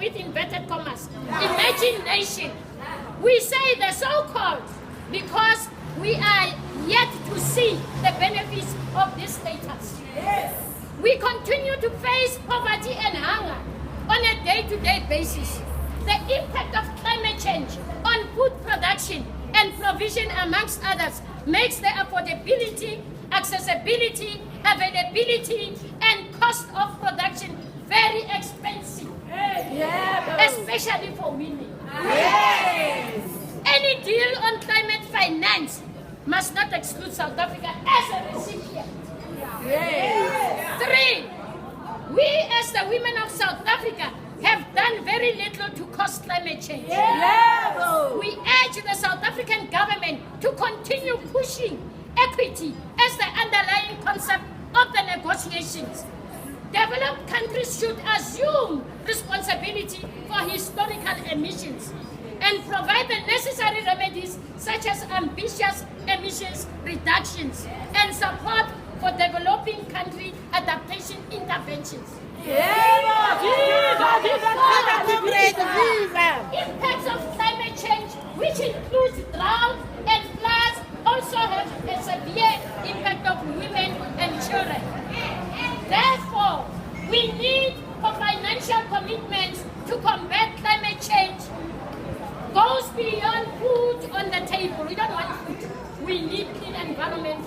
with inverted commas, imagination. We say the so-called because we are yet to see the benefits of this status. Yes. We continue to face poverty and hunger on a day-to-day basis. The impact of climate change on food production and provision, amongst others, makes the affordability, accessibility, availability, and cost of production very expensive, especially for women. Yes. Any deal on climate finance must not exclude South Africa as a recipient. Yes. 3, we as the women of South Africa have done very little to cause climate change. Yes. We urge the South African government to continue pushing equity as the underlying concept of the negotiations. Developed countries should assume responsibility for historical emissions and provide the necessary remedies such as ambitious emissions reductions and support for developing country adaptation interventions. Impacts of climate change, which includes drought and floods, also have a severe impact on women and children. Therefore, we need for financial commitments to combat climate change goes beyond food on the table. We don't want food. We need clean environment. It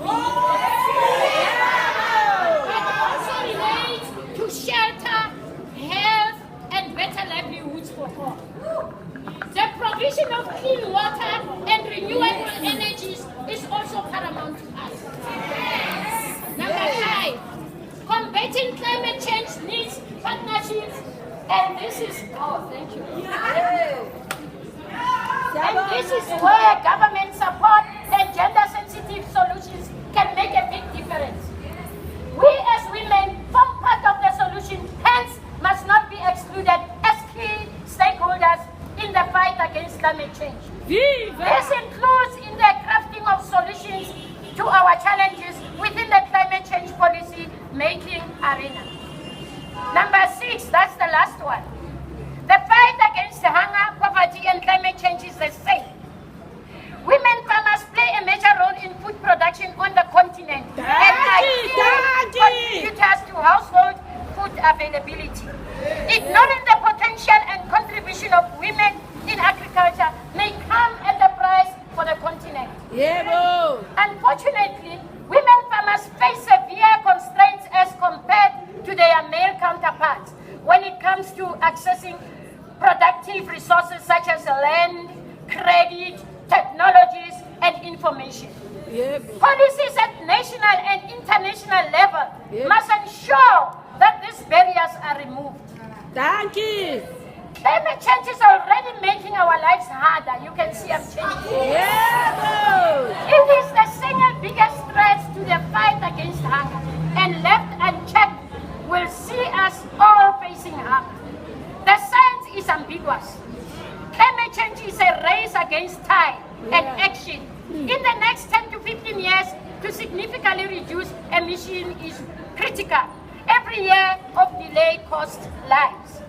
also relates to shelter, health, and better livelihoods for all. The provision of clean water and renewable energies is also paramount to us. Number 5, combating climate change needs partnerships, and this is, thank you. And this is where government support and gender-sensitive solutions can make a big difference. We as women form part of the solution, hence must not be excluded as key stakeholders in the fight against climate change. This includes in the crafting of solutions to our challenges within the climate change policy making arena. Number 6, that's the last one. The fight against hunger, poverty, and climate change is the same. Women farmers play a major role in food production on the continent and are key contributors to household food availability. Ignoring the potential and contribution of women in agriculture may come at the price for the continent. Unfortunately, women farmers face severe constraints as compared to their male counterparts when it comes to accessing productive resources such as land, credit, technologies, and information. Policies at national and international level must ensure that these barriers are removed. Thank you. Climate change is already making our lives harder. You can see I'm changing. It is the single biggest threat to the fight against hunger, and left unchecked will see us all facing harm. The science is ambiguous. Climate change is a race against time and action. In the next 10 to 15 years, to significantly reduce emission is critical. Every year of delay costs lives.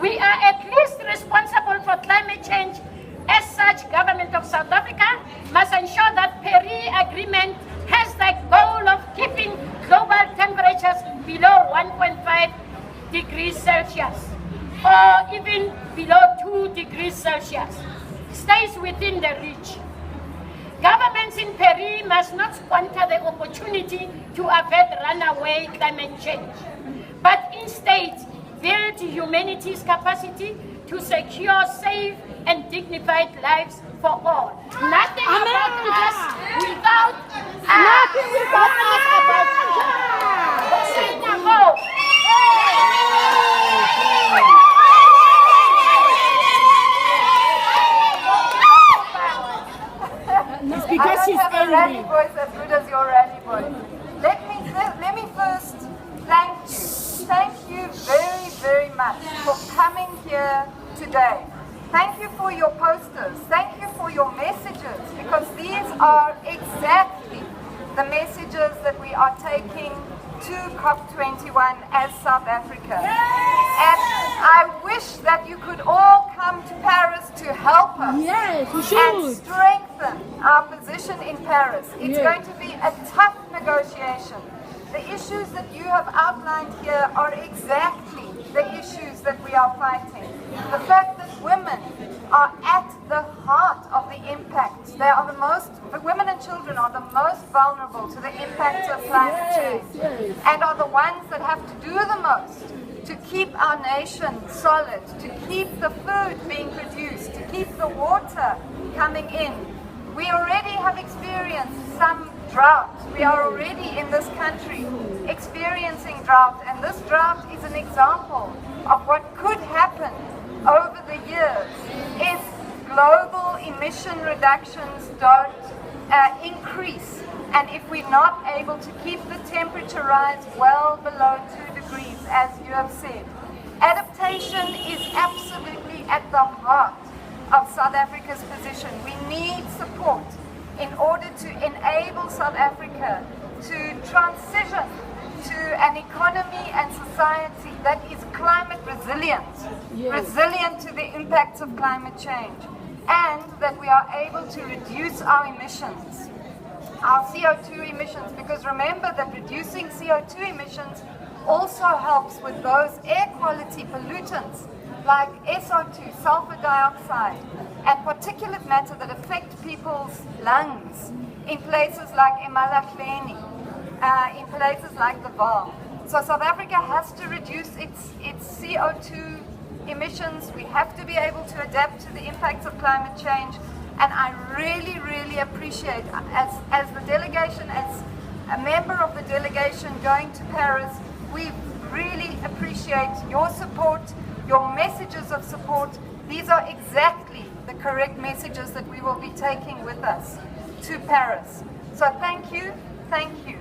We are at least responsible for climate change. As such, government of South Africa must ensure that Paris Agreement has the goal of keeping global temperatures below 1.5 degrees Celsius or even below 2 degrees Celsius stays within the reach. Governments in Paris must not squander the opportunity to avert runaway climate change, but instead build humanity's capacity to secure safe and dignified lives for all. Nothing about us without us. Nothing without us about us. It's because she's angry. I don't have a rally voice as good as your rally voice. Let me first thank you. Thank you very, very much for coming here today. Thank you for your posters. Thank you for your messages, because these are exactly the messages that we are taking to COP21 as South Africa. And I wish that you could all come to Paris to help us. Yes, we And should. strengthen our position in Paris. It's Yeah. going to be a tough negotiation. The issues that you have outlined here are exactly the issues that we are fighting. The fact that women are at the heart of the impacts. They are the women and children are the most vulnerable to the impacts of climate change, and are the ones that have to do the most to keep our nation solid, to keep the food being produced, to keep the water coming in. We already have experienced some drought. We are already in this country experiencing drought, and this drought is an example of what could happen over the years if global emission reductions don't increase, and if we're not able to keep the temperature rise well below 2 degrees, as you have said. Adaptation is absolutely at the heart of South Africa's position. We need support in order to enable South Africa to transition to an economy and society that is climate resilient, resilient to the impacts of climate change, and that we are able to reduce our emissions, our CO2 emissions, because remember that reducing CO2 emissions also helps with those air quality pollutants like SO2, sulfur dioxide, and particulate matter that affect people's lungs in places like eMalahleni, in places like the Vaal. So South Africa has to reduce its CO2 emissions. We have to be able to adapt to the impacts of climate change. And I really, really appreciate, as the delegation, as a member of the delegation going to Paris, we really appreciate your support, your messages of support. These are exactly the correct messages that we will be taking with us to Paris. So thank you, thank you.